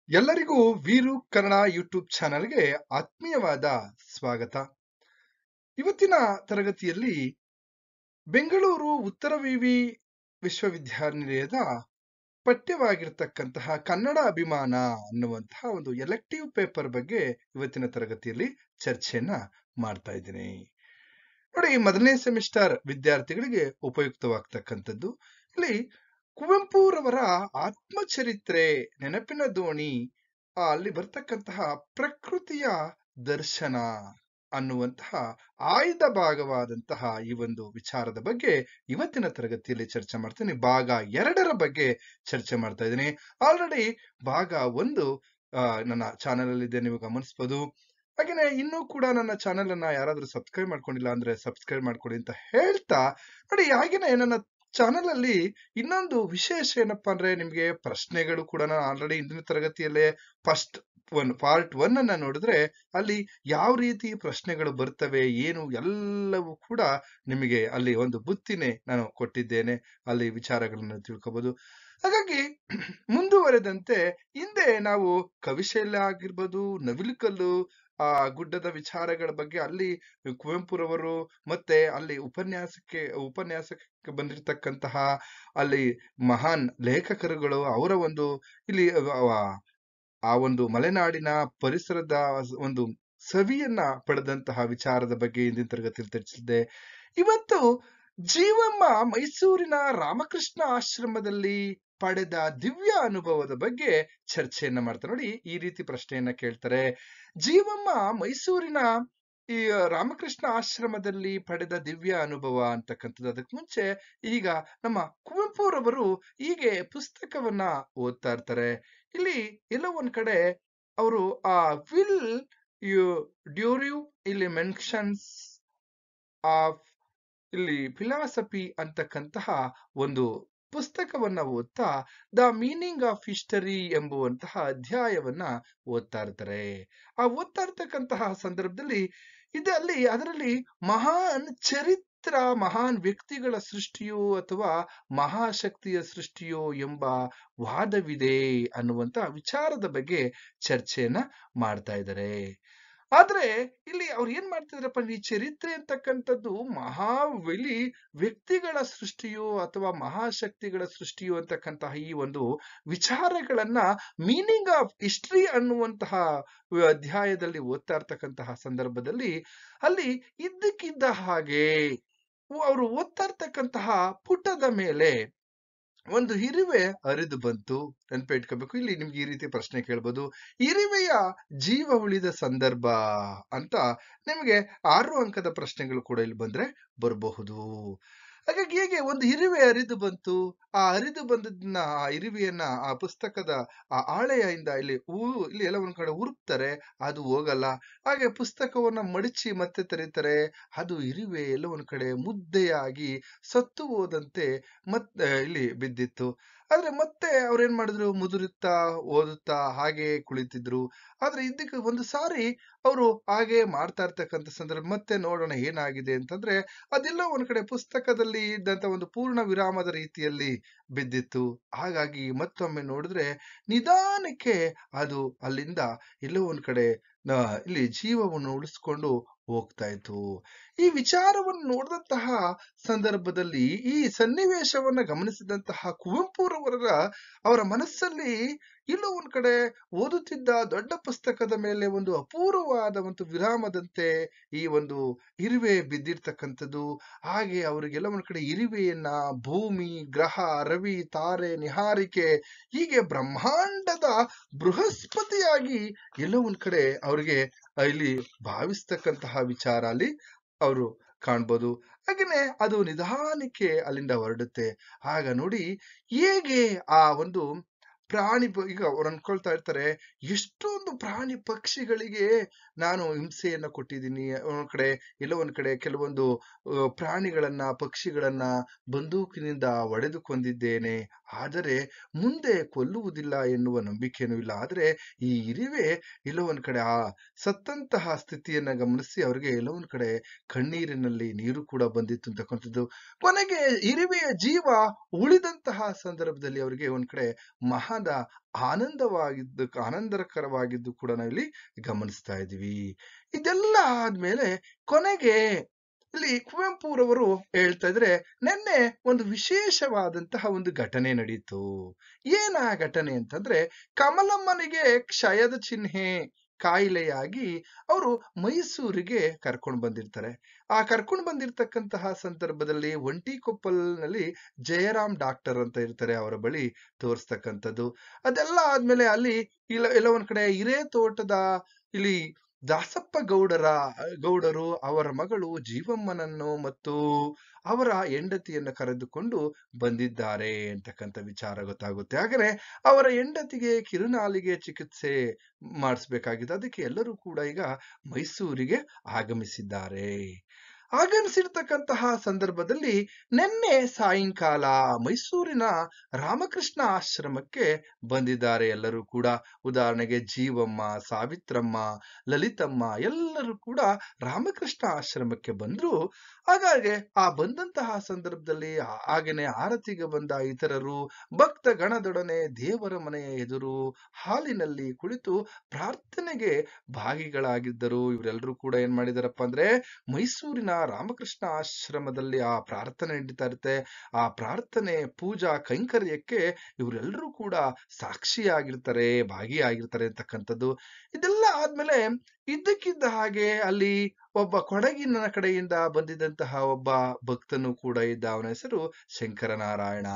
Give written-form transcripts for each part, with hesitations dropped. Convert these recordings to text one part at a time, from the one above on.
ಎಲ್ಲರಿಗೂ ವೀರು ಕನ್ನಡ ಯೂಟ್ಯೂಬ್ ಚಾನೆಲ್ಗೆ ಆತ್ಮೀಯವಾದ ಸ್ವಾಗತ. ಇವತ್ತಿನ ತರಗತಿಯಲ್ಲಿ ಬೆಂಗಳೂರು ಉತ್ತರ ವಿವಿ ವಿಶ್ವವಿದ್ಯಾನಿಲಯದ ಪಠ್ಯವಾಗಿರ್ತಕ್ಕಂತಹ ಕನ್ನಡ ಅಭಿಮಾನ ಅನ್ನುವಂತಹ ಒಂದು ಎಲೆಕ್ಟಿವ್ ಪೇಪರ್ ಬಗ್ಗೆ ಇವತ್ತಿನ ತರಗತಿಯಲ್ಲಿ ಚರ್ಚೆಯನ್ನ ಮಾಡ್ತಾ ಇದ್ದೀನಿ. ನೋಡಿ, ಮೊದಲನೇ ಸೆಮಿಸ್ಟರ್ ವಿದ್ಯಾರ್ಥಿಗಳಿಗೆ ಉಪಯುಕ್ತವಾಗ್ತಕ್ಕಂಥದ್ದು. ಇಲ್ಲಿ ಕುವೆಂಪುರವರ ಆತ್ಮಚರಿತ್ರೆ ನೆನಪಿನ ದೋಣಿ, ಅಲ್ಲಿ ಬರ್ತಕ್ಕಂತಹ ಪ್ರಕೃತಿಯ ದರ್ಶನ ಅನ್ನುವಂತಹ ಆಯ್ದ ಭಾಗವಾದಂತಹ ಈ ಒಂದು ವಿಚಾರದ ಬಗ್ಗೆ ಇವತ್ತಿನ ತರಗತಿಯಲ್ಲಿ ಚರ್ಚೆ ಮಾಡ್ತೀನಿ. ಭಾಗ 2ರ ಬಗ್ಗೆ ಚರ್ಚೆ ಮಾಡ್ತಾ ಇದ್ದೀನಿ. ಆಲ್ರೆಡಿ ಭಾಗ 1 ನನ್ನ ಚಾನೆಲ್ ಅಲ್ಲಿ ಇದೆ, ನೀವು ಗಮನಿಸಬಹುದು. ಹಾಗೇನೆ ಇನ್ನೂ ಕೂಡ ನನ್ನ ಚಾನೆಲ್ ಅನ್ನ ಯಾರಾದ್ರೂ ಸಬ್ಸ್ಕ್ರೈಬ್ ಮಾಡ್ಕೊಂಡಿಲ್ಲ ಅಂದ್ರೆ ಸಬ್ಸ್ಕ್ರೈಬ್ ಮಾಡ್ಕೊಳ್ಳಿ ಅಂತ ಹೇಳ್ತಾ, ನೋಡಿ, ಹಾಗೇನೆ ನನ್ನ ಚಾನೆಲ್ ಅಲ್ಲಿ ಇನ್ನೊಂದು ವಿಶೇಷ ಏನಪ್ಪಾ ಅಂದ್ರೆ, ನಿಮ್ಗೆ ಪ್ರಶ್ನೆಗಳು ಕೂಡ ನಾನು ಆಲ್ರೆಡಿ ಇಂದಿನ ತರಗತಿಯಲ್ಲೇ ಪಾರ್ಟ್ 1 ಅನ್ನ ನೋಡಿದ್ರೆ ಅಲ್ಲಿ ಯಾವ ರೀತಿ ಪ್ರಶ್ನೆಗಳು ಬರ್ತವೆ ಏನು ಎಲ್ಲವೂ ಕೂಡ ನಿಮಗೆ ಅಲ್ಲಿ ಒಂದು ಬುತ್ತಿನೇ ನಾನು ಕೊಟ್ಟಿದ್ದೇನೆ. ಅಲ್ಲಿ ವಿಚಾರಗಳನ್ನು ತಿಳ್ಕೋಬಹುದು. ಹಾಗಾಗಿ ಮುಂದುವರೆದಂತೆ ಹಿಂದೆ ನಾವು ಕವಿಶೈಲ ಆಗಿರ್ಬೋದು, ನವಿಲುಕಲ್ಲು, ಆ ಗುಡ್ಡದ ವಿಚಾರಗಳ ಬಗ್ಗೆ ಅಲ್ಲಿ ಕುವೆಂಪುರವರು ಮತ್ತೆ ಅಲ್ಲಿ ಉಪನ್ಯಾಸಕ್ಕೆ ಬಂದಿರತಕ್ಕಂತಹ ಅಲ್ಲಿ ಮಹಾನ್ ಲೇಖಕರುಗಳು ಅವರ ಒಂದು ಇಲ್ಲಿ ಆ ಒಂದು ಮಲೆನಾಡಿನ ಪರಿಸರದ ಒಂದು ಸವಿಯನ್ನ ಪಡೆದಂತಹ ವಿಚಾರದ ಬಗ್ಗೆ ಇಂದಿನ ತರಗತಿಯಲ್ಲಿ ತಿಳಿಸಿದ್ದೆ. ಇವತ್ತು ಜೀವಮ್ಮ ಮೈಸೂರಿನ ರಾಮಕೃಷ್ಣ ಆಶ್ರಮದಲ್ಲಿ ಪಡೆದ ದಿವ್ಯ ಅನುಭವದ ಬಗ್ಗೆ ಚರ್ಚೆಯನ್ನ ಮಾಡ್ತಾರೆ. ನೋಡಿ, ಈ ರೀತಿ ಪ್ರಶ್ನೆಯನ್ನ ಕೇಳ್ತಾರೆ. ಜೀವಮ್ಮ ಮೈಸೂರಿನ ಈ ರಾಮಕೃಷ್ಣ ಆಶ್ರಮದಲ್ಲಿ ಪಡೆದ ದಿವ್ಯ ಅನುಭವ ಅಂತಕ್ಕಂಥದ್ದು. ಅದಕ್ಕೆ ಮುಂಚೆ ಈಗ ನಮ್ಮ ಕುವೆಂಪುರವರು ಹೀಗೆ ಪುಸ್ತಕವನ್ನ ಓದ್ತಾ ಇರ್ತಾರೆ. ಇಲ್ಲಿ ಎಲ್ಲೋ ಒಂದ್ ಕಡೆ ಅವರು ಆ ವಿಲ್ ಯು ಡ್ಯೂರಿವ್ ಇಲ್ಲಿ ಮೆನ್ಷನ್ಸ್ ಆಫ್ ಇಲ್ಲಿ ಫಿಲಾಸಫಿ ಅಂತಕ್ಕಂತಹ ಒಂದು ಪುಸ್ತಕವನ್ನ ಓದ್ತಾ ದ ಮೀನಿಂಗ್ ಆಫ್ ಹಿಸ್ಟರಿ ಎಂಬುವಂತಹ ಅಧ್ಯಾಯವನ್ನ ಓದ್ತಾ ಇರ್ತಾರೆ. ಆ ಓದ್ತಾ ಇರ್ತಕ್ಕಂತಹ ಸಂದರ್ಭದಲ್ಲಿ ಅದರಲ್ಲಿ ಮಹಾನ್ ಚರಿತ್ರ, ಮಹಾನ್ ವ್ಯಕ್ತಿಗಳ ಸೃಷ್ಟಿಯೋ ಅಥವಾ ಮಹಾಶಕ್ತಿಯ ಸೃಷ್ಟಿಯೋ ಎಂಬ ವಾದವಿದೆ ಅನ್ನುವಂತ ವಿಚಾರದ ಬಗ್ಗೆ ಚರ್ಚೆಯನ್ನ ಮಾಡ್ತಾ ಇದ್ದಾರೆ. ಆದ್ರೆ ಇಲ್ಲಿ ಅವ್ರು ಏನ್ ಮಾಡ್ತಿದ್ರಪ್ಪ, ಈ ಚರಿತ್ರೆ ಅಂತಕ್ಕಂಥದ್ದು ವ್ಯಕ್ತಿಗಳ ಸೃಷ್ಟಿಯೋ ಅಥವಾ ಮಹಾಶಕ್ತಿಗಳ ಸೃಷ್ಟಿಯೋ ಅಂತಕ್ಕಂತಹ ಈ ಒಂದು ವಿಚಾರಗಳನ್ನ ಮೀನಿಂಗ್ ಆಫ್ ಹಿಸ್ಟ್ರಿ ಅನ್ನುವಂತಹ ಅಧ್ಯಾಯದಲ್ಲಿ ಓದ್ತಾ ಇರ್ತಕ್ಕಂತಹ ಸಂದರ್ಭದಲ್ಲಿ ಅಲ್ಲಿ ಇದ್ದಕ್ಕಿದ್ದ ಹಾಗೆ ಅವರು ಓದ್ತಾ ಇರ್ತಕ್ಕಂತಹ ಪುಟದ ಮೇಲೆ ಒಂದು ಇರುವೆ ಹರಿದು ಬಂತು. ನೆನಪು ಇಟ್ಕೋಬೇಕು. ಇಲ್ಲಿ ನಿಮ್ಗೆ ಈ ರೀತಿ ಪ್ರಶ್ನೆ ಕೇಳ್ಬೋದು, ಇರುವೆಯ ಜೀವ ಉಳಿದ ಸಂದರ್ಭ ಅಂತ ನಿಮಗೆ 6 ಅಂಕದ ಪ್ರಶ್ನೆಗಳು ಕೂಡ ಇಲ್ಲಿ ಬಂದ್ರೆ ಬರಬಹುದು. ಹಾಗಾಗಿ ಹೇಗೆ ಒಂದು ಇರುವೆ ಹರಿದು ಬಂತು, ಆ ಹರಿದು ಬಂದದನ್ನ ಆ ಇರುವೆಯನ್ನ ಆ ಪುಸ್ತಕದ ಆ ಹಾಳೆಯಿಂದ ಇಲ್ಲಿ ಎಲ್ಲ ಒಂದ್ ಕಡೆ ಉರುಪ್ತಾರೆ, ಅದು ಹೋಗಲ್ಲ. ಹಾಗೆ ಪುಸ್ತಕವನ್ನ ಮಡಚಿ ಮತ್ತೆ ತೆರೀತಾರೆ, ಅದು ಇರುವೆ ಎಲ್ಲ ಒಂದ್ ಕಡೆ ಮುದ್ದೆಯಾಗಿ ಸತ್ತು ಹೋದಂತೆ ಮತ್ತೆ ಇಲ್ಲಿ ಬಿದ್ದಿತ್ತು. ಆದ್ರೆ ಮತ್ತೆ ಅವ್ರೇನ್ ಮಾಡಿದ್ರು, ಮುದುರುತ್ತಾ ಓದುತ್ತಾ ಹಾಗೆ ಕುಳಿತಿದ್ರು. ಆದ್ರೆ ಇದಕ್ಕೆ ಒಂದು ಸಾರಿ ಅವರು ಹಾಗೆ ಮಾಡ್ತಾ ಇರ್ತಕ್ಕಂಥ ಸಂದರ್ಭ ಮತ್ತೆ ನೋಡೋಣ ಏನಾಗಿದೆ ಅಂತಂದ್ರೆ, ಅದೆಲ್ಲ ಒಂದ್ ಕಡೆ ಪುಸ್ತಕದಲ್ಲಿ ಇದ್ದಂತ ಒಂದು ಪೂರ್ಣ ವಿರಾಮದ ರೀತಿಯಲ್ಲಿ ಬಿದ್ದಿತ್ತು. ಹಾಗಾಗಿ ಮತ್ತೊಮ್ಮೆ ನೋಡಿದ್ರೆ ನಿಧಾನಕ್ಕೆ ಅದು ಅಲ್ಲಿಂದ ಎಲ್ಲೋ ಒಂದ್ ಕಡೆ ಇಲ್ಲಿ ಜೀವವನ್ನು ಉಳಿಸ್ಕೊಂಡು ಹೋಗ್ತಾ ಇತ್ತು. ಈ ವಿಚಾರವನ್ನು ನೋಡಿದಂತಹ ಸಂದರ್ಭದಲ್ಲಿ ಈ ಸನ್ನಿವೇಶವನ್ನ ಗಮನಿಸಿದಂತಹ ಅವರ ಮನಸ್ಸಲ್ಲಿ ಎಲ್ಲೋ ಒಂದ್ ಕಡೆ ಓದುತ್ತಿದ್ದ ದೊಡ್ಡ ಪುಸ್ತಕದ ಮೇಲೆ ಒಂದು ಅಪೂರ್ವವಾದ ಒಂದು ವಿರಾಮದಂತೆ ಈ ಒಂದು ಇರುವೆ ಬಿದ್ದಿರ್ತಕ್ಕಂಥದ್ದು. ಹಾಗೆ ಅವರಿಗೆಲ್ಲ ಒಂದ್ ಕಡೆ ಇರುವೆಯನ್ನ ಭೂಮಿ, ಗ್ರಹ, ರವಿ, ತಾರೆ, ನಿಹಾರಿಕೆ ಹೀಗೆ ಬ್ರಹ್ಮಾಂಡದ ಬೃಹಸ್ಪತಿಯಾಗಿ ಎಲ್ಲೋ ಒಂದ್ ಕಡೆ ಅವ್ರಿಗೆ ಇಲ್ಲಿ ಭಾವಿಸ್ತಕ್ಕಂತಹ ವಿಚಾರ ಅಲ್ಲಿ ಅವರು ಕಾಣ್ಬೋದು. ಹಾಗೇನೆ ಅದು ನಿಧಾನಕ್ಕೆ ಅಲ್ಲಿಂದ ಹೊರಡುತ್ತೆ. ಆಗ ನೋಡಿ ಹೇಗೆ ಆ ಒಂದು ಈಗ ಅವ್ರು ಅನ್ಕೊಳ್ತಾ ಇರ್ತಾರೆ, ಎಷ್ಟೊಂದು ಪ್ರಾಣಿ ಪಕ್ಷಿಗಳಿಗೆ ನಾನು ಹಿಂಸೆಯನ್ನ ಕೊಟ್ಟಿದ್ದೀನಿ. ಎಲ್ಲೋ ಒಂದ್ ಕಡೆ ಕೆಲವೊಂದು ಪ್ರಾಣಿಗಳನ್ನ, ಪಕ್ಷಿಗಳನ್ನ ಬಂದೂಕಿನಿಂದ ಹೊಡೆದು ಕೊಂದಿದ್ದೇನೆ, ಆದರೆ ಮುಂದೆ ಕೊಲ್ಲುವುದಿಲ್ಲ ಎನ್ನುವ ನಂಬಿಕೆನೂ ಇಲ್ಲ. ಆದ್ರೆ ಈ ಇರುವೆ ಎಲ್ಲೋ ಒಂದ್ ಕಡೆ ಆ ಸತ್ತಂತಹ ಸ್ಥಿತಿಯನ್ನ ಗಮನಿಸಿ ಅವ್ರಿಗೆ ಎಲ್ಲೋ ಒಂದ್ ಕಡೆ ಕಣ್ಣೀರಿನಲ್ಲಿ ನೀರು ಕೂಡ ಬಂದಿತ್ತು ಅಂತಕ್ಕಂಥದ್ದು. ಕೊನೆಗೆ ಇರುವೆಯ ಜೀವ ಉಳಿದಂತಹ ಸಂದರ್ಭದಲ್ಲಿ ಅವರಿಗೆ ಒಂದ್ ಕಡೆ ನಿಜವಾದ ಆನಂದಕರವಾಗಿದ್ದು ಕೂಡ ನಾವಿಲ್ಲಿ ಗಮನಿಸ್ತಾ ಇದೀವಿ. ಇದೆಲ್ಲ ಆದ್ಮೇಲೆ ಕೊನೆಗೆ ಇಲ್ಲಿ ಕುವೆಂಪುರವರು ಹೇಳ್ತಾ ಇದ್ರೆ, ನಿನ್ನೆ ಒಂದು ವಿಶೇಷವಾದಂತಹ ಒಂದು ಘಟನೆ ನಡೀತು. ಏನ ಆ ಘಟನೆ ಅಂತಂದ್ರೆ, ಕಮಲಮ್ಮನಿಗೆ ಕ್ಷಯದ ಚಿಹ್ನೆ ಕಾಯಿಲೆಯಾಗಿ ಅವರು ಮೈಸೂರಿಗೆ ಕರ್ಕೊಂಡು ಬಂದಿರ್ತಾರೆ. ಆ ಕರ್ಕೊಂಡು ಬಂದಿರ್ತಕ್ಕಂತಹ ಸಂದರ್ಭದಲ್ಲಿ ಒಂಟಿಕೊಪ್ಪಲ್ನಲ್ಲಿ ಜಯರಾಮ್ ಡಾಕ್ಟರ್ ಅಂತ ಇರ್ತಾರೆ, ಅವರ ಬಳಿ ತೋರಿಸ್ತಕ್ಕಂಥದ್ದು. ಅದೆಲ್ಲ ಆದ್ಮೇಲೆ ಅಲ್ಲಿ ಎಲ್ಲ ಒಂದ್ ಕಡೆ ಹಿರೇತೋಟದ ಇಲ್ಲಿ ದಾಸಪ್ಪ ಗೌಡರು ಅವರ ಮಗಳು ಜೀವಮ್ಮನನ್ನು ಮತ್ತು ಅವರ ಹೆಂಡತಿಯನ್ನು ಕರೆದುಕೊಂಡು ಬಂದಿದ್ದಾರೆ ಅಂತಕ್ಕಂಥ ವಿಚಾರ ಗೊತ್ತಾಗುತ್ತೆ. ಹಾಗಾದ್ರೆ ಅವರ ಹೆಂಡತಿಗೆ ಕಿರುನಾಲಿಗೆ ಚಿಕಿತ್ಸೆ ಮಾಡಿಸ್ಬೇಕಾಗಿದೆ. ಅದಕ್ಕೆ ಎಲ್ಲರೂ ಕೂಡ ಈಗ ಮೈಸೂರಿಗೆ ಆಗಮಿಸಿದ್ದಾರೆ. ಆಗಮಿಸಿರ್ತಕ್ಕಂತಹ ಸಂದರ್ಭದಲ್ಲಿ ನಿನ್ನೆ ಸಾಯಂಕಾಲ ಮೈಸೂರಿನ ರಾಮಕೃಷ್ಣ ಆಶ್ರಮಕ್ಕೆ ಬಂದಿದ್ದಾರೆ ಎಲ್ಲರೂ ಕೂಡ. ಉದಾಹರಣೆಗೆ ಜೀವಮ್ಮ, ಸಾವಿತ್ರಮ್ಮ, ಲಲಿತಮ್ಮ ಎಲ್ಲರೂ ಕೂಡ ರಾಮಕೃಷ್ಣ ಆಶ್ರಮಕ್ಕೆ ಬಂದ್ರು. ಹಾಗಾಗಿ ಆ ಬಂದಂತಹ ಸಂದರ್ಭದಲ್ಲಿ ಹಾಗೇನೆ ಆರತಿಗೆ ಬಂದ ಇತರರು ಭಕ್ತ ಗಣದೊಡನೆ ದೇವರ ಮನೆಯ ಎದುರು ಹಾಲಿನಲ್ಲಿ ಕುಳಿತು ಪ್ರಾರ್ಥನೆಗೆ ಭಾಗಿಗಳಾಗಿದ್ದರು. ಇವರೆಲ್ಲರೂ ಕೂಡ ಏನ್ ಮಾಡಿದಾರಪ್ಪ ಅಂದ್ರೆ, ಮೈಸೂರಿನ ರಾಮಕೃಷ್ಣ ಆಶ್ರಮದಲ್ಲಿ ಆ ಪ್ರಾರ್ಥನೆ ನಡೀತಾ ಇರುತ್ತೆ. ಆ ಪ್ರಾರ್ಥನೆ ಪೂಜಾ ಕೈಂಕರ್ಯಕ್ಕೆ ಇವರೆಲ್ಲರೂ ಕೂಡ ಸಾಕ್ಷಿಯಾಗಿರ್ತಾರೆ, ಭಾಗಿಯಾಗಿರ್ತಾರೆ ಅಂತಕ್ಕಂಥದ್ದು. ಇದೆಲ್ಲ ಆದ್ಮೇಲೆ ಇದ್ದಕ್ಕಿದ್ದ ಹಾಗೆ ಅಲ್ಲಿ ಒಬ್ಬ ಕೊಡಗಿನ ಕಡೆಯಿಂದ ಬಂದಿದ್ದಂತಹ ಒಬ್ಬ ಭಕ್ತನು ಕೂಡ ಇದ್ದ. ಅವನ ಹೆಸರು ಶಂಕರನಾರಾಯಣ.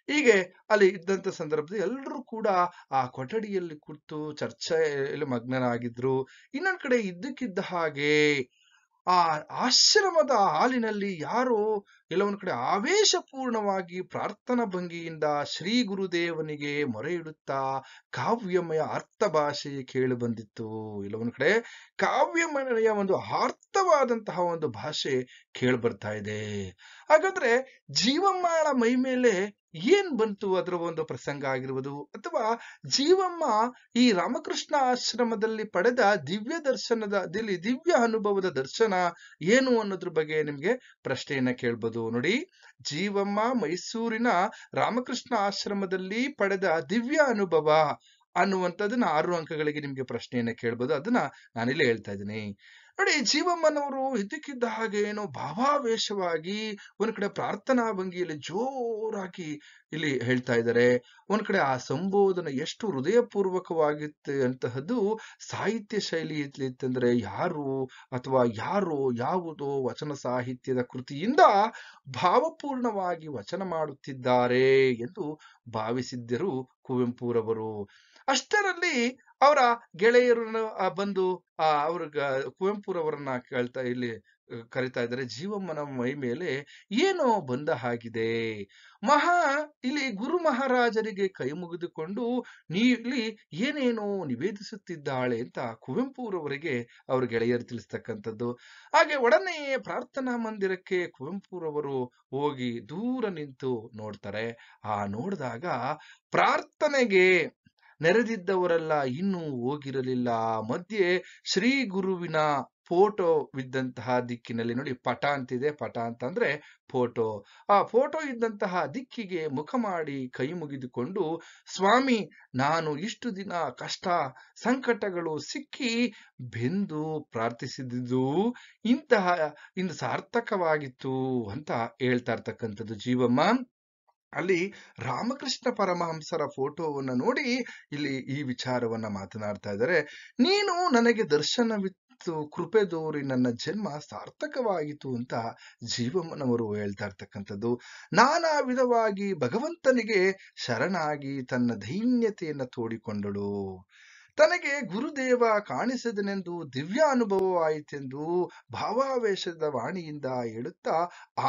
ಹೀಗೆ ಅಲ್ಲಿ ಇದ್ದಂತ ಸಂದರ್ಭದಲ್ಲಿ ಎಲ್ಲರೂ ಕೂಡ ಆ ಕೊಠಡಿಯಲ್ಲಿ ಕೂತು ಚರ್ಚೆಯಲ್ಲಿ ಮಗ್ನರಾಗಿದ್ರು. ಇನ್ನೊಂದ್ ಕಡೆ ಇದ್ದಕ್ಕಿದ್ದ ಹಾಗೆ ಆ ಆಶ್ರಮದ ಹಾಲಿನಲ್ಲಿ ಯಾರೋ ಕೆಲವೊಂದು ಕಡೆ ಆವೇಶಪೂರ್ಣವಾಗಿ ಪ್ರಾರ್ಥನಾ ಭಂಗಿಯಿಂದ ಶ್ರೀ ಗುರುದೇವನಿಗೆ ಮೊರೆ ಇಡುತ್ತಾ ಕಾವ್ಯಮಯ ಅರ್ಥ ಭಾಷೆ ಕೇಳಿ ಬಂದಿತ್ತು. ಕೆಲವೊಂದು ಕಡೆ ಕಾವ್ಯಮಯ ಒಂದು ಅರ್ಥವಾದಂತಹ ಒಂದು ಭಾಷೆ ಕೇಳಿ ಬರ್ತಾ ಇದೆ. ಹಾಗಾದ್ರೆ ಜೀವಮ್ಮಳ ಮೈ ಮೇಲೆ ಏನ್ ಬಂತು ಅದರ ಒಂದು ಪ್ರಸಂಗ ಆಗಿರ್ಬೋದು, ಅಥವಾ ಜೀವಮ್ಮ ಈ ರಾಮಕೃಷ್ಣ ಆಶ್ರಮದಲ್ಲಿ ಪಡೆದ ದಿವ್ಯ ಅನುಭವದ ದರ್ಶನ ಏನು ಅನ್ನೋದ್ರ ಬಗ್ಗೆ ನಿಮ್ಗೆ ಪ್ರಶ್ನೆಯನ್ನ ಕೇಳ್ಬೋದು. ನೋಡಿ, ಜೀವಮ್ಮ ಮೈಸೂರಿನ ರಾಮಕೃಷ್ಣ ಆಶ್ರಮದಲ್ಲಿ ಪಡೆದ ದಿವ್ಯ ಅನುಭವ ಅನ್ನುವಂಥದ್ದನ್ನ 6 ಅಂಕಗಳಿಗೆ ನಿಮ್ಗೆ ಪ್ರಶ್ನೆಯನ್ನ ಕೇಳ್ಬೋದು. ಅದನ್ನ ನಾನಿಲ್ಲಿ ಹೇಳ್ತಾ ಇದ್ದೀನಿ. ನೋಡಿ, ಜೀವಮ್ಮನವರು ಇದ್ದಕ್ಕಿದ್ದ ಹಾಗೆ ಏನೋ ಭಾವಾವೇಶವಾಗಿ ಒಂದ್ ಕಡೆ ಪ್ರಾರ್ಥನಾ ಭಂಗಿಯಲ್ಲಿ ಜೋರಾಗಿ ಇಲ್ಲಿ ಹೇಳ್ತಾ ಇದ್ದಾರೆ. ಒಂದ್ ಕಡೆ ಆ ಸಂಬೋಧನೆ ಎಷ್ಟು ಹೃದಯಪೂರ್ವಕವಾಗಿತ್ತು ಅಂತಹದ್ದು ಸಾಹಿತ್ಯ ಶೈಲಿ ಇತ್ತಂದ್ರೆ ಯಾರೋ ಯಾವುದೋ ವಚನ ಸಾಹಿತ್ಯದ ಕೃತಿಯಿಂದ ಭಾವಪೂರ್ಣವಾಗಿ ವಚನ ಮಾಡುತ್ತಿದ್ದಾರೆ ಎಂದು ಭಾವಿಸಿದ್ದರು ಕುವೆಂಪುರವರು. ಅಷ್ಟರಲ್ಲಿ ಅವರ ಗೆಳೆಯರನ್ನು ಬಂದು ಕುವೆಂಪುರವರನ್ನ ಕರಿತಾ ಇದ್ದಾರೆ. ಜೀವಮ್ಮನ ಮೈ ಮೇಲೆ ಏನೋ ಬಂದ ಹಾಗಿದೆ. ಇಲ್ಲಿ ಗುರು ಮಹಾರಾಜರಿಗೆ ಕೈ ಮುಗಿದುಕೊಂಡು ಇಲ್ಲಿ ಏನೇನೋ ನಿವೇದಿಸುತ್ತಿದ್ದಾಳೆ ಅಂತ ಕುವೆಂಪುರವರಿಗೆ ಅವ್ರ ಗೆಳೆಯರು ತಿಳಿಸ್ತಕ್ಕಂಥದ್ದು. ಹಾಗೆ ಒಡನೆ ಪ್ರಾರ್ಥನಾ ಮಂದಿರಕ್ಕೆ ಕುವೆಂಪುರವರು ಹೋಗಿ ದೂರ ನಿಂತು ನೋಡ್ತಾರೆ. ನೋಡಿದಾಗ ಪ್ರಾರ್ಥನೆಗೆ ನೆರೆದಿದ್ದವರೆಲ್ಲ ಇನ್ನೂ ಹೋಗಿರಲಿಲ್ಲ. ಮಧ್ಯೆ ಶ್ರೀ ಗುರುವಿನ ಫೋಟೋವಿದ್ದಂತಹ ದಿಕ್ಕಿನಲ್ಲಿ, ನೋಡಿ ಪಟ ಅಂತಿದೆ, ಪಟ ಅಂತಂದ್ರೆ ಫೋಟೋ, ಆ ಫೋಟೋ ಇದ್ದಂತಹ ದಿಕ್ಕಿಗೆ ಮುಖ ಮಾಡಿ ಕೈ ಮುಗಿದುಕೊಂಡು, ಸ್ವಾಮಿ, ನಾನು ಇಷ್ಟು ದಿನ ಕಷ್ಟ ಸಂಕಟಗಳು ಸಿಕ್ಕಿ ಬೆಂದು ಪ್ರಾರ್ಥಿಸಿದ್ದು ಇಂದು ಸಾರ್ಥಕವಾಗಿತ್ತು ಅಂತ ಹೇಳ್ತಾ ಇರ್ತಕ್ಕಂಥದ್ದು ಜೀವಮ್ಮ. ಅಲ್ಲಿ ರಾಮಕೃಷ್ಣ ಪರಮಹಂಸರ ಫೋಟೋವನ್ನ ನೋಡಿ ಇಲ್ಲಿ ಈ ವಿಚಾರವನ್ನ ಮಾತನಾಡ್ತಾ ಇದ್ದಾರೆ. ನೀನು ನನಗೆ ದರ್ಶನವಿತ್ತು, ಕೃಪೆ ತೋರಿ ನನ್ನ ಜನ್ಮ ಸಾರ್ಥಕವಾಯಿತು ಅಂತ ಜೀವಮ್ಮನವರು ಹೇಳ್ತಾ ಇರ್ತಕ್ಕಂಥದ್ದು. ನಾನಾ ವಿಧವಾಗಿ ಭಗವಂತನಿಗೆ ಶರಣಾಗಿ ತನ್ನ ದೈನ್ಯತೆಯನ್ನ ತೋಡಿಕೊಂಡಳು. ತನಗೆ ಗುರುದೇವ ಕಾಣಿಸಿದನೆಂದು ದಿವ್ಯ ಅನುಭವವಾಯಿತೆಂದು ಭಾವಾವೇಶದ ವಾಣಿಯಿಂದ ಹೇಳುತ್ತಾ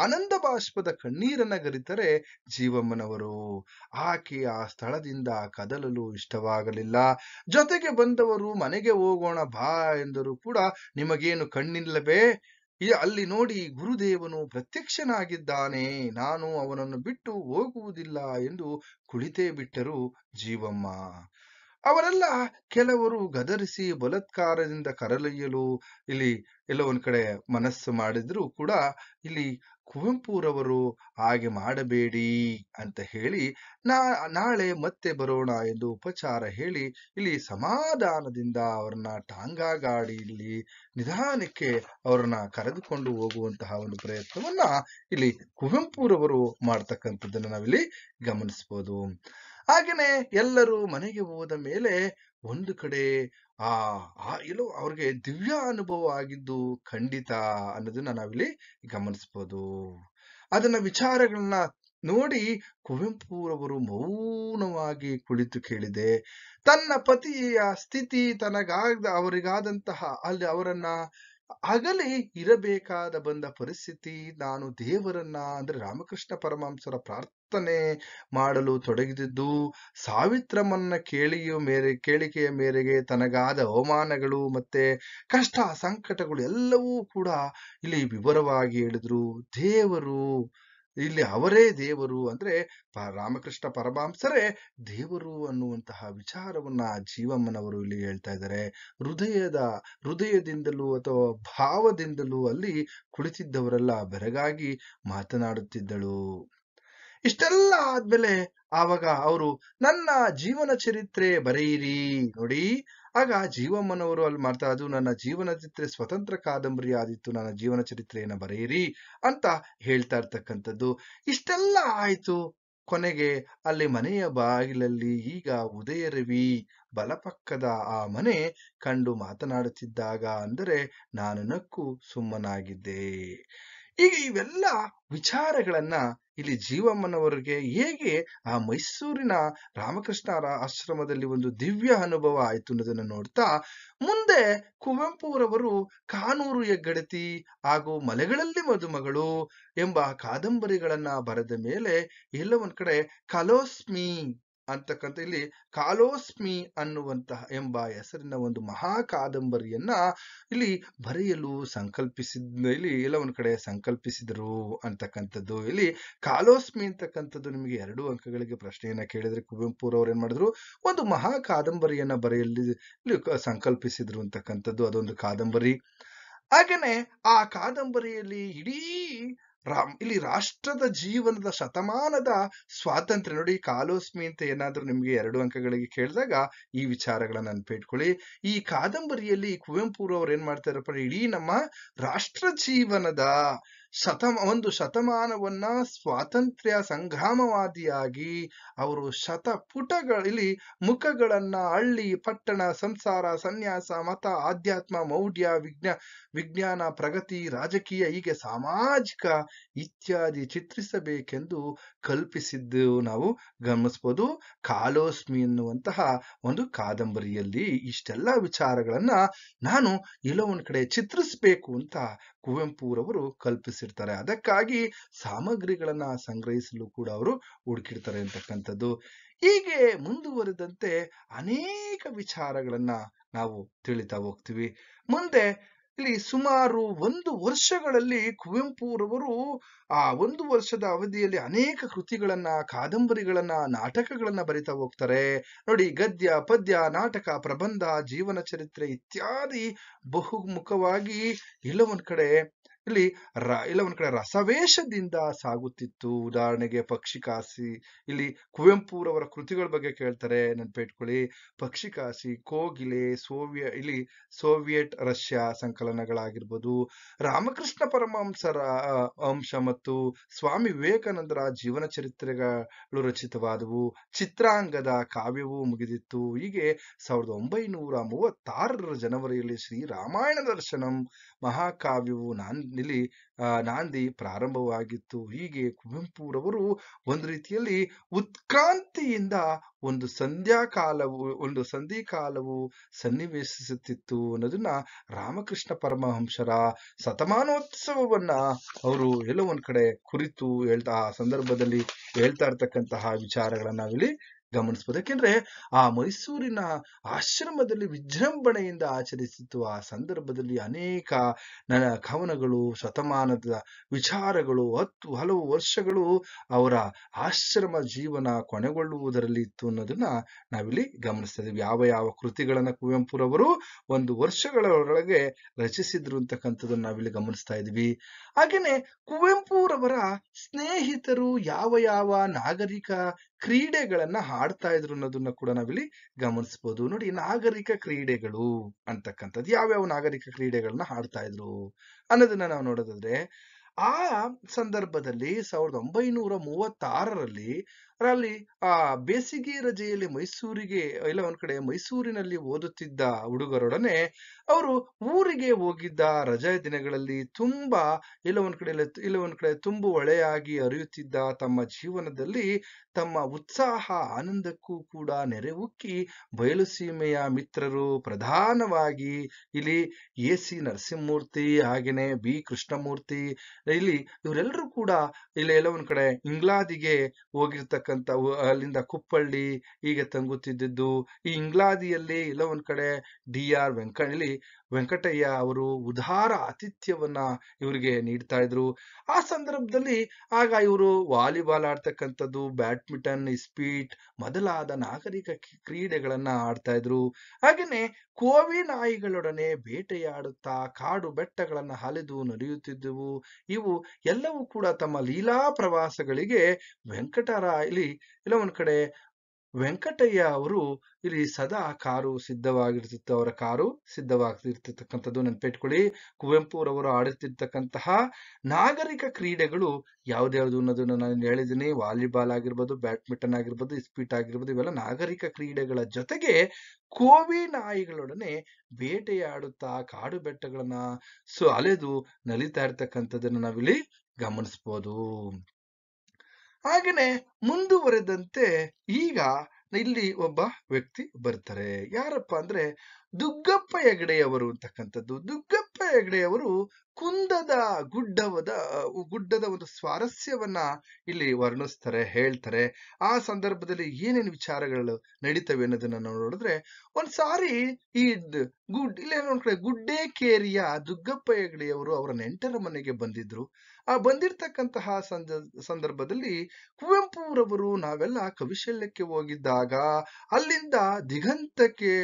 ಆನಂದ ಬಾಷ್ಪದ ಕಣ್ಣೀರನ್ನ ಗರಿತರೆ ಜೀವಮ್ಮನವರು. ಆಕೆ ಆ ಸ್ಥಳದಿಂದ ಕದಲಲು ಇಷ್ಟವಾಗಲಿಲ್ಲ. ಜೊತೆಗೆ ಬಂದವರು ಮನೆಗೆ ಹೋಗೋಣ ಬಾ ಎಂದರು ಕೂಡ ನಿಮಗೇನು ಕಣ್ಣಿಲ್ಲವೇ? ಅಲ್ಲಿ ನೋಡಿ, ಗುರುದೇವನು ಪ್ರತ್ಯಕ್ಷನಾಗಿದ್ದಾನೆ, ನಾನು ಅವನನ್ನು ಬಿಟ್ಟು ಹೋಗುವುದಿಲ್ಲ ಎಂದು ಕುಳಿತೇ ಬಿಟ್ಟರು ಜೀವಮ್ಮ. ಅವರೆಲ್ಲ ಕೆಲವರು ಗದರಿಸಿ ಬಲಾತ್ಕಾರದಿಂದ ಕರೆದೊಯ್ಯಲು ಇಲ್ಲಿ ಎಲ್ಲ ಒಂದ್ ಕಡೆ ಮನಸ್ಸು ಮಾಡಿದ್ರು ಕೂಡ ಇಲ್ಲಿ ಕುವೆಂಪುರವರು ಹಾಗೆ ಮಾಡಬೇಡಿ ಅಂತ ಹೇಳಿ ನಾಳೆ ಮತ್ತೆ ಬರೋಣ ಎಂದು ಉಪಚಾರ ಹೇಳಿ ಇಲ್ಲಿ ಸಮಾಧಾನದಿಂದ ಅವರನ್ನ ಟಾಂಗಾ ಗಾಡಿಯಲ್ಲಿ ನಿಧಾನಕ್ಕೆ ಅವರನ್ನ ಕರೆದುಕೊಂಡು ಹೋಗುವಂತಹ ಒಂದು ಪ್ರಯತ್ನವನ್ನ ಇಲ್ಲಿ ಕುವೆಂಪುರವರು ಮಾಡ್ತಕ್ಕಂಥದ್ದನ್ನ ನಾವಿಲ್ಲಿ ಗಮನಿಸಬಹುದು. ಹಾಗೇನೆ ಎಲ್ಲರೂ ಮನೆಗೆ ಹೋದ ಮೇಲೆ ಒಂದು ಕಡೆ ಎಲ್ಲೋ ಅವ್ರಿಗೆ ದಿವ್ಯ ಅನುಭವ ಆಗಿದ್ದು ಖಂಡಿತ ಅನ್ನೋದನ್ನ ನಾವಿಲ್ಲಿ ಗಮನಿಸಬಹುದು. ಅದನ್ನ ವಿಚಾರಗಳನ್ನ ನೋಡಿ ಕುವೆಂಪುರವರು ಮೌನವಾಗಿ ಕುಳಿತು ಕೇಳಿದೆ. ತನ್ನ ಪತಿಯ ಸ್ಥಿತಿ ಅವರಿಗಾದಂತಹ ಅಲ್ಲಿ ಅವರನ್ನ ಅಗಲಿ ಇರಬೇಕಾದ ಬಂದ ಪರಿಸ್ಥಿತಿ, ನಾನು ದೇವರನ್ನ ಅಂದ್ರೆ ರಾಮಕೃಷ್ಣ ಪರಮಹಂಸರ ಪ್ರಾರ್ಥನೆ ಮಾಡಲು ತೊಡಗಿದ್ದು, ಸಾವಿತ್ರಮ್ಮನ ಕೇಳಿಕೆಯ ಮೇರೆಗೆ ತನಗಾದ ಅವಮಾನಗಳು ಮತ್ತೆ ಕಷ್ಟ ಸಂಕಟಗಳು ಎಲ್ಲವೂ ಕೂಡ ಇಲ್ಲಿ ವಿವರವಾಗಿ ಹೇಳಿದ್ರು. ದೇವರು ಇಲ್ಲಿ ಅವರೇ ದೇವರು ಅಂದ್ರೆ ರಾಮಕೃಷ್ಣ ಪರಮಹಂಸರೇ ದೇವರು ಅನ್ನುವಂತಹ ವಿಚಾರವನ್ನ ಜೀವಮ್ಮನವರು ಇಲ್ಲಿ ಹೇಳ್ತಾ ಇದ್ದಾರೆ. ಹೃದಯದಿಂದಲೂ ಅಥವಾ ಭಾವದಿಂದಲೂ ಅಲ್ಲಿ ಕುಳಿತಿದ್ದವರೆಲ್ಲ ಬೆರಗಾಗಿ ಮಾತನಾಡುತ್ತಿದ್ದಳು. ಇಷ್ಟೆಲ್ಲ ಆದ್ಮೇಲೆ ಆವಾಗ ಅವರು ನನ್ನ ಜೀವನ ಚರಿತ್ರೆ ಬರೆಯಿರಿ ನೋಡಿ. ಆಗ ಜೀವಮ್ಮನವರು ಅಲ್ಲಿ ಮಾಡ್ತಾ ಅದು ನನ್ನ ಜೀವನ ಚರಿತ್ರೆ ಸ್ವತಂತ್ರ ಕಾದಂಬರಿ ಆದಿತ್ತು, ನನ್ನ ಜೀವನ ಚರಿತ್ರೆಯನ್ನ ಬರೆಯಿರಿ ಅಂತ ಹೇಳ್ತಾ ಇರ್ತಕ್ಕಂಥದ್ದು. ಇಷ್ಟೆಲ್ಲ ಆಯ್ತು. ಕೊನೆಗೆ ಅಲ್ಲಿ ಮನೆಯ ಬಾಗಿಲಲ್ಲಿ ಈಗ ಉದಯ ರವಿ ಬಲಪಕ್ಕದ ಆ ಮನೆ ಕಂಡು ಮಾತನಾಡುತ್ತಿದ್ದಾಗ ಅಂದರೆ ನಾನು ನಕ್ಕು ಸುಮ್ಮನಾಗಿದ್ದೆ. ಈಗ ಇವೆಲ್ಲ ವಿಚಾರಗಳನ್ನ ಇಲ್ಲಿ ಜೀವಮ್ಮನವರಿಗೆ ಹೇಗೆ ಆ ಮೈಸೂರಿನ ರಾಮಕೃಷ್ಣ ಆಶ್ರಮದಲ್ಲಿ ಒಂದು ದಿವ್ಯ ಅನುಭವ ಆಯ್ತು ಅನ್ನೋದನ್ನ ನೋಡ್ತಾ ಮುಂದೆ ಕುವೆಂಪುರವರು ಕಾನೂರು ಹೆಗ್ಗಡತಿ ಹಾಗೂ ಮಲೆಗಳಲ್ಲಿ ಮದುಮಗಳು ಎಂಬ ಕಾದಂಬರಿಗಳನ್ನ ಬರೆದ ಮೇಲೆ ಎಲ್ಲ ಒಂದ್ ಕಡೆ ಕಲೋಸ್ಮಿ ಅಂತಕ್ಕಂಥ ಇಲ್ಲಿ ಕಾಲೋಸ್ಮಿ ಅನ್ನುವಂತಹ ಎಂಬ ಹೆಸರಿನ ಒಂದು ಮಹಾ ಕಾದಂಬರಿಯನ್ನ ಇಲ್ಲಿ ಬರೆಯಲು ಇಲ್ಲಿ ಎಲ್ಲ ಒಂದ್ ಕಡೆ ಸಂಕಲ್ಪಿಸಿದರು ಅಂತಕ್ಕಂಥದ್ದು. ಇಲ್ಲಿ ಕಾಲೋಸ್ಮಿ ಅಂತಕ್ಕಂಥದ್ದು ನಿಮಗೆ 2 ಅಂಕಗಳಿಗೆ ಪ್ರಶ್ನೆಯನ್ನ ಕೇಳಿದ್ರೆ ಕುವೆಂಪುರವ್ರು ಏನ್ ಮಾಡಿದ್ರು, ಒಂದು ಮಹಾ ಕಾದಂಬರಿಯನ್ನ ಬರೆಯಲು ಸಂಕಲ್ಪಿಸಿದ್ರು ಅಂತಕ್ಕಂಥದ್ದು. ಅದೊಂದು ಕಾದಂಬರಿ. ಹಾಗೇನೆ ಆ ಕಾದಂಬರಿಯಲ್ಲಿ ಇಲ್ಲಿ ರಾಷ್ಟ್ರದ ಜೀವನದ ಶತಮಾನದ ಸ್ವಾತಂತ್ರ್ಯ ನೋಡಿ. ಕಾಲೋಸ್ಮಿ ಅಂತ ಏನಾದ್ರೂ ನಿಮ್ಗೆ 2 ಅಂಕಗಳಿಗೆ ಕೇಳಿದಾಗ ಈ ವಿಚಾರಗಳನ್ನ ನೆನಪಿಟ್ಕೊಳ್ಳಿ. ಈ ಕಾದಂಬರಿಯಲ್ಲಿ ಕುವೆಂಪುರವ್ರು ಏನ್ ಮಾಡ್ತಾರಪ್ಪ, ಇಡೀ ನಮ್ಮ ರಾಷ್ಟ್ರ ಜೀವನದ ಒಂದು ಶತಮಾನವನ್ನ ಸ್ವಾತಂತ್ರ್ಯ ಸಂಗ್ರಾಮವಾದಿಯಾಗಿ ಅವರು ಇಲ್ಲಿ ಮುಖಗಳನ್ನ ಹಳ್ಳಿ ಪಟ್ಟಣ ಸಂಸಾರ ಸನ್ಯಾಸ ಮತ ಆಧ್ಯಾತ್ಮ ಮೌಢ್ಯ ವಿಜ್ಞಾನ ಪ್ರಗತಿ ರಾಜಕೀಯ ಹೀಗೆ ಸಾಮಾಜಿಕ ಇತ್ಯಾದಿ ಚಿತ್ರಿಸಬೇಕೆಂದು ಕಲ್ಪಿಸಿದ್ದು ನಾವು ಗಮನಿಸಬಹುದು. ಕಾಲೋಸ್ಮಿ ಎನ್ನುವಂತಹ ಒಂದು ಕಾದಂಬರಿಯಲ್ಲಿ ಇಷ್ಟೆಲ್ಲ ವಿಚಾರಗಳನ್ನ ನಾನು ಎಲ್ಲೋ ಒಂದ್ ಕಡೆ ಚಿತ್ರಿಸ್ಬೇಕು ಅಂತ ಕುವೆಂಪುರವರು ಕಲ್ಪಿಸಿರ್ತಾರೆ. ಅದಕ್ಕಾಗಿ ಸಾಮಗ್ರಿಗಳನ್ನ ಸಂಗ್ರಹಿಸಲು ಕೂಡ ಅವರು ಹುಡುಕಿರ್ತಾರೆ ಅಂತಕ್ಕಂಥದ್ದು. ಹೀಗೆ ಮುಂದುವರೆದಂತೆ ಅನೇಕ ವಿಚಾರಗಳನ್ನ ನಾವು ತಿಳಿತಾ ಹೋಗ್ತೀವಿ. ಮುಂದೆ ಇಲ್ಲಿ ಸುಮಾರು 1 ವರ್ಷಗಳಲ್ಲಿ ಕುವೆಂಪುರವರು ಆ 1 ವರ್ಷದ ಅವಧಿಯಲ್ಲಿ ಅನೇಕ ಕೃತಿಗಳನ್ನ ಕಾದಂಬರಿಗಳನ್ನ ನಾಟಕಗಳನ್ನ ಬರಿತಾ ಹೋಗ್ತಾರೆ ನೋಡಿ. ಗದ್ಯ ಪದ್ಯ ನಾಟಕ ಪ್ರಬಂಧ ಜೀವನ ಚರಿತ್ರೆ ಇತ್ಯಾದಿ ಬಹುಮುಖವಾಗಿ ಎಲ್ಲ ಒಂದ್ ಕಡೆ ರಸವೇಶದಿಂದ ಸಾಗುತ್ತಿತ್ತು. ಉದಾಹರಣೆಗೆ ಪಕ್ಷಿಕಾಸಿ, ಇಲ್ಲಿ ಕುವೆಂಪುರವರ ಕೃತಿಗಳ ಬಗ್ಗೆ ಕೇಳ್ತಾರೆ, ನೆನ್ಪಿಟ್ಕೊಳ್ಳಿ. ಪಕ್ಷಿಕಾಸಿ, ಕೋಗಿಲೆ, ಸೋವಿಯಟ್ ರಷ್ಯಾ ಸಂಕಲನಗಳಾಗಿರ್ಬೋದು, ರಾಮಕೃಷ್ಣ ಪರಮಹಂಸರ ಅಂಶ ಮತ್ತು ಸ್ವಾಮಿ ವಿವೇಕಾನಂದರ ಜೀವನ ಚರಿತ್ರೆಗಳು ರಚಿತವಾದವು. ಚಿತ್ರಾಂಗದ ಕಾವ್ಯವೂ ಮುಗಿದಿತ್ತು. ಹೀಗೆ 1936 ಜನವರಿಯಲ್ಲಿ ಶ್ರೀರಾಮಾಯಣ ದರ್ಶನಂ ಮಹಾಕಾವ್ಯವು ನಾಂದಿ ಪ್ರಾರಂಭವಾಗಿತ್ತು. ಹೀಗೆ ಕುವೆಂಪುರವರು ಒಂದು ರೀತಿಯಲ್ಲಿ ಉತ್ಕ್ರಾಂತಿಯಿಂದ ಒಂದು ಸಂಧಿಕಾಲವು ಸನ್ನಿವೇಶಿಸುತ್ತಿತ್ತು ಅನ್ನೋದನ್ನ ರಾಮಕೃಷ್ಣ ಪರಮಹಂಸರ ಶತಮಾನೋತ್ಸವವನ್ನ ಅವರು ಎಲ್ಲೋ ಒಂದ್ ಕಡೆ ಕುರಿತು ಆ ಸಂದರ್ಭದಲ್ಲಿ ಹೇಳ್ತಾ ಇರ್ತಕ್ಕಂತಹ ವಿಚಾರಗಳನ್ನ ನಾವಿಲ್ಲಿ ಗಮನಿಸಬಹುದು. ಯಾಕೆಂದ್ರೆ ಆ ಮೈಸೂರಿನ ಆಶ್ರಮದಲ್ಲಿ ವಿಜೃಂಭಣೆಯಿಂದ ಆಚರಿಸಿತು. ಆ ಸಂದರ್ಭದಲ್ಲಿ ಅನೇಕ ಕವನಗಳು, ಶತಮಾನದ ವಿಚಾರಗಳು, ಹಲವು ವರ್ಷಗಳು ಅವರ ಆಶ್ರಮ ಜೀವನ ಕೊನೆಗೊಳ್ಳುವುದರಲ್ಲಿ ಇತ್ತು ಅನ್ನೋದನ್ನ ನಾವಿಲ್ಲಿ ಗಮನಿಸ್ತಾ ಇದೀವಿ. ಯಾವ ಯಾವ ಕೃತಿಗಳನ್ನ ಕುವೆಂಪುರವರು ಒಂದು ವರ್ಷಗಳೊಳಗೆ ರಚಿಸಿದ್ರು ಅಂತಕ್ಕಂಥದ್ದನ್ನ ನಾವಿಲ್ಲಿ ಗಮನಿಸ್ತಾ ಇದೀವಿ. ಹಾಗೇನೆ ಕುವೆಂಪುರವರ ಸ್ನೇಹಿತರು ಯಾವ ಯಾವ ನಾಗರಿಕ ಕ್ರೀಡೆಗಳನ್ನ ಆಡ್ತಾ ಇದ್ರು ಅನ್ನೋದನ್ನ ಕೂಡ ನಾವಿಲ್ಲಿ ಗಮನಿಸಬಹುದು. ನೋಡಿ, ನಾಗರಿಕ ಕ್ರೀಡೆಗಳು ಅಂತಕ್ಕಂಥದ್ದು ಯಾವ್ಯಾವ ನಾಗರಿಕ ಕ್ರೀಡೆಗಳನ್ನ ಆಡ್ತಾ ಇದ್ರು ಅನ್ನೋದನ್ನ ನಾವು ನೋಡೋದಾದ್ರೆ, ಆ ಸಂದರ್ಭದಲ್ಲಿ 1936ರಲ್ಲಿ ಅಲ್ಲಿ ಆ ಬೇಸಿಗೆ ರಜೆಯಲ್ಲಿ ಮೈಸೂರಿಗೆ ಇಲ್ಲ ಒಂದ್ ಕಡೆ ಮೈಸೂರಿನಲ್ಲಿ ಓದುತ್ತಿದ್ದ ಹುಡುಗರೊಡನೆ ಅವರು ಊರಿಗೆ ಹೋಗಿದ್ದ ರಜಾ ದಿನಗಳಲ್ಲಿ ತುಂಬಾ ಇಲ್ಲ ಒಂದ್ ಕಡೆ ತುಂಬು ಹೊಳೆಯಾಗಿ ಹರಿಯುತ್ತಿದ್ದ ತಮ್ಮ ಜೀವನದಲ್ಲಿ ತಮ್ಮ ಉತ್ಸಾಹ ಆನಂದಕ್ಕೂ ಕೂಡ ನೆರೆ ಉಕ್ಕಿ ಬಯಲು ಸೀಮೆಯ ಮಿತ್ರರು, ಪ್ರಧಾನವಾಗಿ ಇಲ್ಲಿ ಎ.ಸಿ. ನರಸಿಂಹಮೂರ್ತಿ ಹಾಗೇನೆ ಬಿ. ಕೃಷ್ಣಮೂರ್ತಿ, ಇಲ್ಲಿ ಇವರೆಲ್ಲರೂ ಕೂಡ ಇಲ್ಲಿ ಎಲ್ಲ ಒಂದ್ ಕಡೆ ಇಂಗ್ಲಾದಿಗೆ ಹೋಗಿರ್ತಕ್ಕಂಥ ಅಲ್ಲಿಂದ ಕುಪ್ಪಳ್ಳಿ ಹೀಗೆ ತಂಗುತ್ತಿದ್ದು, ಈ ಇಂಗ್ಲಾದಿಯಲ್ಲಿ ಎಲ್ಲ ಒಂದ್ ಕಡೆ ಡಿ.ಆರ್. ವೆಂಕಟಯ್ಯ ಅವರು ಉದಾರ ಆತಿಥ್ಯವನ್ನ ಇವರಿಗೆ ನೀಡ್ತಾ ಇದ್ರು. ಆ ಸಂದರ್ಭದಲ್ಲಿ ಆಗ ಇವರು ವಾಲಿಬಾಲ್ ಆಡ್ತಕ್ಕಂಥದ್ದು, ಬ್ಯಾಡ್ಮಿಂಟನ್, ಇಸ್ಪೀಟ್ ಮೊದಲಾದ ನಾಗರಿಕ ಕ್ರೀಡೆಗಳನ್ನ ಆಡ್ತಾ ಇದ್ರು. ಹಾಗೇನೆ ಕೋವಿ ನಾಯಿಗಳೊಡನೆ ಬೇಟೆಯಾಡುತ್ತಾ ಕಾಡು ಬೆಟ್ಟಗಳನ್ನ ಅಲೆದು ನಡೆಯುತ್ತಿದ್ದವು. ಇವು ಎಲ್ಲವೂ ಕೂಡ ತಮ್ಮ ಲೀಲಾ ಪ್ರವಾಸಗಳಿಗೆ ಇಲ್ಲಿ ಎಲ್ಲ ಒಂದ್ ಕಡೆ ವೆಂಕಟಯ್ಯ ಅವರು ಇಲ್ಲಿ ಸದಾ ಕಾರು ಸಿದ್ಧವಾಗಿರ್ತಿತ್ತು. ಅವರ ಕಾರು ಸಿದ್ಧವಾಗಿರ್ತಿರ್ತಕ್ಕಂಥದ್ದು ನೆನಪಿಟ್ಕೊಳ್ಳಿ. ಕುವೆಂಪುರವರು ಆಡುತ್ತಿರ್ತಕ್ಕಂತಹ ನಾಗರಿಕ ಕ್ರೀಡೆಗಳು ಯಾವ್ದ್ಯಾವ್ದು ಅನ್ನೋದನ್ನ ನಾನು ಹೇಳಿದ್ದೀನಿ. ವಾಲಿಬಾಲ್ ಆಗಿರ್ಬೋದು, ಬ್ಯಾಡ್ಮಿಂಟನ್ ಆಗಿರ್ಬೋದು, ಇಸ್ಪೀಟ್ ಆಗಿರ್ಬೋದು, ಇವೆಲ್ಲ ನಾಗರಿಕ ಕ್ರೀಡೆಗಳ ಜೊತೆಗೆ ಕೋವಿ ನಾಯಿಗಳೊಡನೆ ಬೇಟೆಯಾಡುತ್ತಾ ಕಾಡು ಬೆಟ್ಟಗಳನ್ನ ಅಲೆದು ನಲಿತಾ ಇರ್ತಕ್ಕಂಥದ್ದನ್ನ ನಾವಿಲ್ಲಿ ಗಮನಿಸ್ಬೋದು. ಹಾಗೇನೆ ಮುಂದುವರೆದಂತೆ ಈಗ ಇಲ್ಲಿ ಒಬ್ಬ ವ್ಯಕ್ತಿ ಬರ್ತಾರೆ. ಯಾರಪ್ಪ ಅಂದ್ರೆ ದುಗ್ಗಪ್ಪ ಹೆಗಡೆಯವರು ಅಂತಕ್ಕಂಥದ್ದು. ದುಗ್ಗಪ್ಪ ಹೆಗಡೆಯವರು ಕುಂದದ ಗುಡ್ಡದ ಒಂದು ಸ್ವಾರಸ್ಯವನ್ನ ಇಲ್ಲಿ ವರ್ಣಿಸ್ತಾರೆ, ಹೇಳ್ತಾರೆ. ಆ ಸಂದರ್ಭದಲ್ಲಿ ಏನೇನು ವಿಚಾರಗಳು ನಡೀತವೆ ಅನ್ನೋದನ್ನ ನಾವು ನೋಡಿದ್ರೆ, ಒಂದ್ಸಾರಿ ಈ ಇಲ್ಲಿ ಒಂದ್ ಕಡೆ ಗುಡ್ಡೇಕೇರಿಯ ದುಗ್ಗಪ್ಪ ಹೆಗಡೆಯವರು ಅವರ ನೆಂಟರ ಮನೆಗೆ ಬಂದಿದ್ರು. ಆ ಬಂದಿರ್ತಕ್ಕಂತಹ ಸಂದರ್ಭದಲ್ಲಿ ಕುವೆಂಪುರವರು ನಾವೆಲ್ಲ ಕವಿಶಲ್ಯಕ್ಕೆ ಹೋಗಿದ್ದಾಗ ಅಲ್ಲಿಂದ ದಿಗಂತಕ್ಕೆ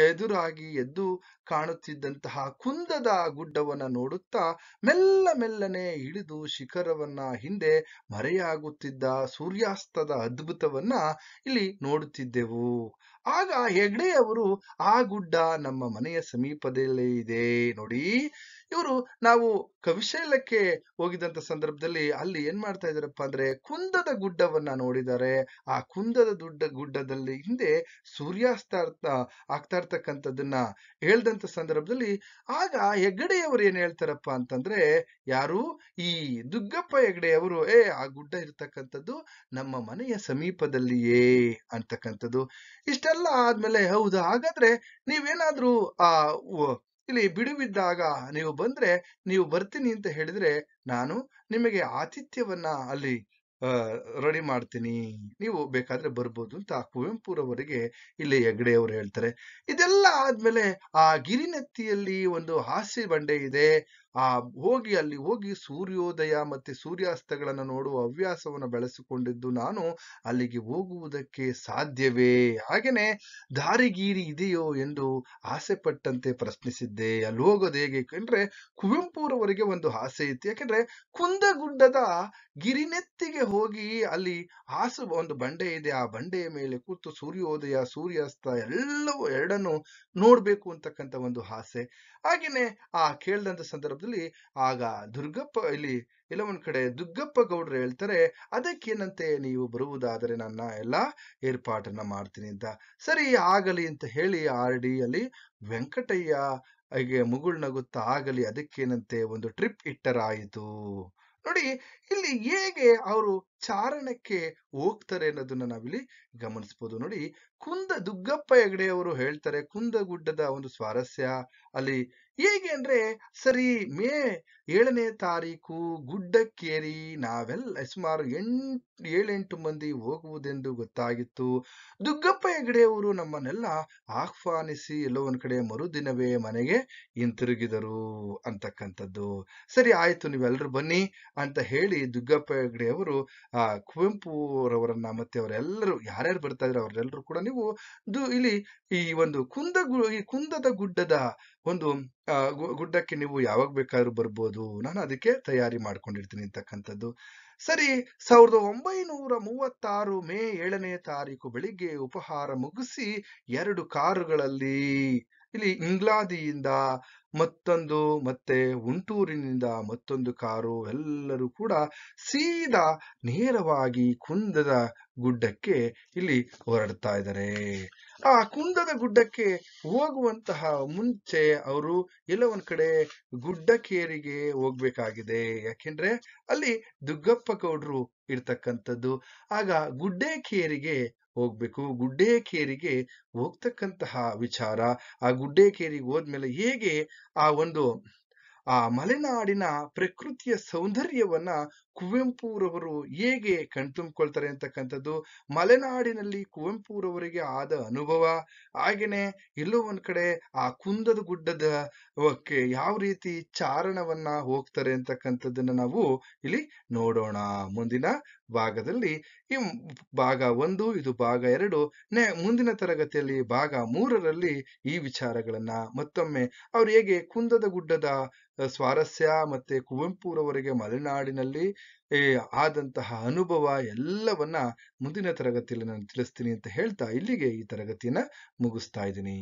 ಎದುರಾಗಿ ಎದ್ದು ಕಾಣುತ್ತಿದ್ದಂತಹ ಕುಂದದ ಗುಡ್ಡವನ್ನ ನೋಡುತ್ತಾ ಮೆಲ್ಲನೆ ಇಳಿದು ಶಿಖರವನ್ನ ಹಿಂದೆ ಮರೆಯಾಗುತ್ತಿದ್ದ ಸೂರ್ಯಾಸ್ತದ ಅದ್ಭುತವನ್ನ ಇಲ್ಲಿ ನೋಡುತ್ತಿದ್ದೆವು. ಆಗ ಹೆಗ್ಡೆಯವರು ಆ ಗುಡ್ಡ ನಮ್ಮ ಮನೆಯ ಸಮೀಪದಲ್ಲೇ ಇದೆ ನೋಡಿ. ಇವರು ನಾವು ಕವಿಶೈಲಕ್ಕೆ ಹೋಗಿದಂತ ಸಂದರ್ಭದಲ್ಲಿ ಅಲ್ಲಿ ಏನ್ ಮಾಡ್ತಾ ಇದಾರಪ್ಪ ಅಂದ್ರೆ ಕುಂದದ ಗುಡ್ಡವನ್ನ ನೋಡಿದ್ದಾರೆ. ಆ ಕುಂದದ ಗುಡ್ಡದಲ್ಲಿ ಹಿಂದೆ ಸೂರ್ಯಾಸ್ತ ಆಗ್ತಾ ಇರ್ತಕ್ಕಂಥದ್ದನ್ನ ಹೇಳ್ದಂತ ಸಂದರ್ಭದಲ್ಲಿ ಆಗ ಹೆಗ್ಗಡೆಯವರು ಏನ್ ಹೇಳ್ತಾರಪ್ಪ ಅಂತಂದ್ರೆ, ಯಾರು ಈ ದುಗ್ಗಪ್ಪ ಹೆಗ್ಡೆಯವರು ಆ ಗುಡ್ಡ ಇರ್ತಕ್ಕಂಥದ್ದು ನಮ್ಮ ಮನೆಯ ಸಮೀಪದಲ್ಲಿಯೇ ಅಂತಕ್ಕಂಥದ್ದು. ಇಷ್ಟೆಲ್ಲ ಆದ್ಮೇಲೆ, ಹೌದಾ ಹಾಗಾದ್ರೆ ನೀವೇನಾದ್ರೂ ಇಲ್ಲಿ ಬಿಡುವಿದ್ದಾಗ ನೀವು ಬಂದ್ರೆ ನೀವು ಬರ್ತೀನಿ ಅಂತ ಹೇಳಿದ್ರೆ ನಾನು ನಿಮಗೆ ಆತಿಥ್ಯವನ್ನ ಅಲ್ಲಿ ರೆಡಿ ಮಾಡ್ತೀನಿ, ನೀವು ಬೇಕಾದ್ರೆ ಬರ್ಬೋದು ಅಂತ ಕುವೆಂಪುರವರಿಗೆ ಇಲ್ಲಿ ಹೆಗ್ಡೆಯವರು ಹೇಳ್ತಾರೆ. ಇದೆಲ್ಲ ಆದ್ಮೇಲೆ ಆ ಗಿರಿನೆತ್ತಿಯಲ್ಲಿ ಒಂದು ಹಾಸ್ಯ ಬಂಡೆ ಇದೆ. ಅಲ್ಲಿ ಹೋಗಿ ಸೂರ್ಯೋದಯ ಮತ್ತೆ ಸೂರ್ಯಾಸ್ತಗಳನ್ನ ನೋಡುವ ಹವ್ಯಾಸವನ್ನು ಬೆಳೆಸಿಕೊಂಡಿದ್ದು ನಾನು ಅಲ್ಲಿಗೆ ಹೋಗುವುದಕ್ಕೆ ಸಾಧ್ಯವೇ, ಹಾಗೇನೆ ದಾರಿಗೀರಿ ಇದೆಯೋ ಎಂದು ಆಸೆ ಪಟ್ಟಂತೆ ಪ್ರಶ್ನಿಸಿದ್ದೆ. ಅಲ್ಲಿ ಹೋಗೋದು ಹೇಗೆ ಅಂದ್ರೆ ಕುವೆಂಪುರವರಿಗೆ ಒಂದು ಆಸೆ ಇತ್ತು. ಯಾಕಂದ್ರೆ ಕುಂದಗುಡ್ಡದ ಗಿರಿನೆತ್ತಿಗೆ ಹೋಗಿ ಅಲ್ಲಿ ಒಂದು ಬಂಡೆ ಇದೆ, ಆ ಬಂಡೆಯ ಮೇಲೆ ಕೂತು ಸೂರ್ಯೋದಯ ಸೂರ್ಯಾಸ್ತ ಎರಡನ್ನು ನೋಡ್ಬೇಕು ಅಂತಕ್ಕಂಥ ಒಂದು ಆಸೆ. ಹಾಗೇನೆ ಕೇಳ್ದಂತ ಸಂದರ್ಭದಲ್ಲಿ ಆಗ ಎಲ್ಲ ಒಂದ್ ಕಡೆ ದುಗ್ಗಪ್ಪ ಗೌಡ್ರು ಹೇಳ್ತಾರೆ, ಅದಕ್ಕೇನಂತೆ, ನೀವು ಬರುವುದಾದರೆ ನನ್ನ ಎಲ್ಲಾ ಏರ್ಪಾಟನ್ನ ಮಾಡ್ತೀನಿ ಅಂತ. ಸರಿ ಆಗಲಿ ಅಂತ ಹೇಳಿ ಅಲ್ಲಿ ವೆಂಕಟಯ್ಯ ಹಾಗೆ ಮುಗುಳ್ನಗುತ್ತಾ ಆಗಲಿ ಅದಕ್ಕೇನಂತೆ ಒಂದು ಟ್ರಿಪ್ ಇಟ್ಟರಾಯಿತು. ನೋಡಿ, ಇಲ್ಲಿ ಹೇಗೆ ಅವರು ಚಾರಣಕ್ಕೆ ಹೋಗ್ತಾರೆ ಅನ್ನೋದನ್ನ ನಾವಿಲ್ಲಿ ಗಮನಿಸಬಹುದು. ನೋಡಿ, ದುಗ್ಗಪ್ಪ ಹೆಗಡೆ ಅವರು ಹೇಳ್ತಾರೆ ಕುಂದಗುಡ್ಡದ ಒಂದು ಸ್ವಾರಸ್ಯ ಅಲ್ಲಿ ಹೇಗೆ ಅಂದ್ರೆ, ಸರಿ ಮೇ 7ನೇ ತಾರೀಕು ಗುಡ್ಡಕ್ಕೇರಿ ನಾವೆಲ್ಲ ಸುಮಾರು 7-8 ಮಂದಿ ಹೋಗುವುದೆಂದು ಗೊತ್ತಾಗಿತ್ತು. ದುಗ್ಗಪ್ಪ ಹೆಗಡೆ ಅವರು ನಮ್ಮನ್ನೆಲ್ಲ ಆಹ್ವಾನಿಸಿ ಎಲ್ಲೋ ಒಂದ್ ಕಡೆ ಮರುದಿನವೇ ಮನೆಗೆ ಹಿಂತಿರುಗಿದರು ಅಂತಕ್ಕಂಥದ್ದು. ಸರಿ ಆಯ್ತು, ನೀವೆಲ್ಲರೂ ಬನ್ನಿ ಅಂತ ಹೇಳಿ ದುಗ್ಗಪ್ಪ ಹೆಗಡೆ ಅವರು ಕುವೆಂಪುರವರನ್ನ ಮತ್ತೆ ಅವರೆಲ್ಲರೂ ಯಾರ್ಯಾರು ಬರ್ತಾ ಇದ್ರು ಅವರೆಲ್ಲರೂ ಕೂಡ ನೀವು ಇಲ್ಲಿ ಈ ಒಂದು ಈ ಕುಂದದ ಗುಡ್ಡದ ಒಂದು ಗುಡ್ಡಕ್ಕೆ ನೀವು ಯಾವಾಗ ಬೇಕಾದ್ರೂ ಬರ್ಬೋದು, ನಾನು ಅದಕ್ಕೆ ತಯಾರಿ ಮಾಡ್ಕೊಂಡಿರ್ತೀನಿ ಅಂತಕ್ಕಂಥದ್ದು. ಸರಿ, 1936 ಮೇ 7ನೇ ತಾರೀಕು ಬೆಳಿಗ್ಗೆ ಉಪಹಾರ ಮುಗಿಸಿ 2 ಕಾರುಗಳಲ್ಲಿ ಇಲ್ಲಿ ಇಂಗ್ಲಾದಿಯಿಂದ ಮತ್ತೆ ಹುಂಟೂರಿನಿಂದ ಮತ್ತೊಂದು ಕಾರು ಎಲ್ಲರೂ ಕೂಡ ಸೀದಾ ನೇರವಾಗಿ ಕುಂದದ ಗುಡ್ಡಕ್ಕೆ ಇಲ್ಲಿ ಹೊರಡ್ತಾ ಇದ್ದಾರೆ. ಆ ಕುಂದದ ಗುಡ್ಡಕ್ಕೆ ಹೋಗುವಂತಹ ಮುಂಚೆ ಅವರು ಎಲ್ಲ ಒಂದ್ ಕಡೆ ಗುಡ್ಡಕೇರಿಗೆ ಹೋಗ್ಬೇಕಾಗಿದೆ. ಯಾಕೆಂದ್ರೆ ಅಲ್ಲಿ ದುಗ್ಗಪ್ಪ ಗೌಡ್ರು ಇರ್ತಕ್ಕಂಥದ್ದು. ಆಗ ಗುಡ್ಡೇಕೇರಿಗೆ ಹೋಗ್ಬೇಕು. ಗುಡ್ಡೇಕೇರಿಗೆ ಹೋಗ್ತಕ್ಕಂತಹ ವಿಚಾರ, ಆ ಗುಡ್ಡೇಕೇರಿಗೆ ಹೋದ್ಮೇಲೆ ಹೇಗೆ ಆ ಮಲೆನಾಡಿನ ಪ್ರಕೃತಿಯ ಸೌಂದರ್ಯವನ್ನ ಕುವೆಂಪುರವರು ಹೇಗೆ ಕಣ್ತುಂಬಿಕೊಳ್ತಾರೆ ಅಂತಕ್ಕಂಥದ್ದು, ಮಲೆನಾಡಿನಲ್ಲಿ ಕುವೆಂಪುರವರಿಗೆ ಆದ ಅನುಭವ, ಹಾಗೇನೆ ಎಲ್ಲೋ ಒಂದ್ ಕಡೆ ಆ ಕುಂದದ ಗುಡ್ಡದ ಯಾವ ರೀತಿ ಚಾರಣವನ್ನ ಹೋಗ್ತಾರೆ ಅಂತಕ್ಕಂಥದ್ದನ್ನ ನಾವು ಇಲ್ಲಿ ನೋಡೋಣ ಮುಂದಿನ ಭಾಗದಲ್ಲಿ. ಈ ಭಾಗ 1, ಇದು ಭಾಗ 2. ಮುಂದಿನ ತರಗತಿಯಲ್ಲಿ ಭಾಗ 3ರಲ್ಲಿ ಈ ವಿಚಾರಗಳನ್ನ ಮತ್ತೊಮ್ಮೆ ಅವ್ರು ಹೇಗೆ ಕುಂದದ ಗುಡ್ಡದ ಸ್ವಾರಸ್ಯ ಮತ್ತೆ ಕುವೆಂಪುರವರಿಗೆ ಮಲೆನಾಡಿನಲ್ಲಿ ಆದಂತಹ ಅನುಭವ ಎಲ್ಲವನ್ನ ಮುಂದಿನ ತರಗತಿಯಲ್ಲಿ ನಾನು ತಿಳಿಸ್ತೀನಿ ಅಂತ ಹೇಳ್ತಾ ಇಲ್ಲಿಗೆ ಈ ತರಗತಿಯನ್ನ ಮುಗಿಸ್ತಾ ಇದ್ದೀನಿ.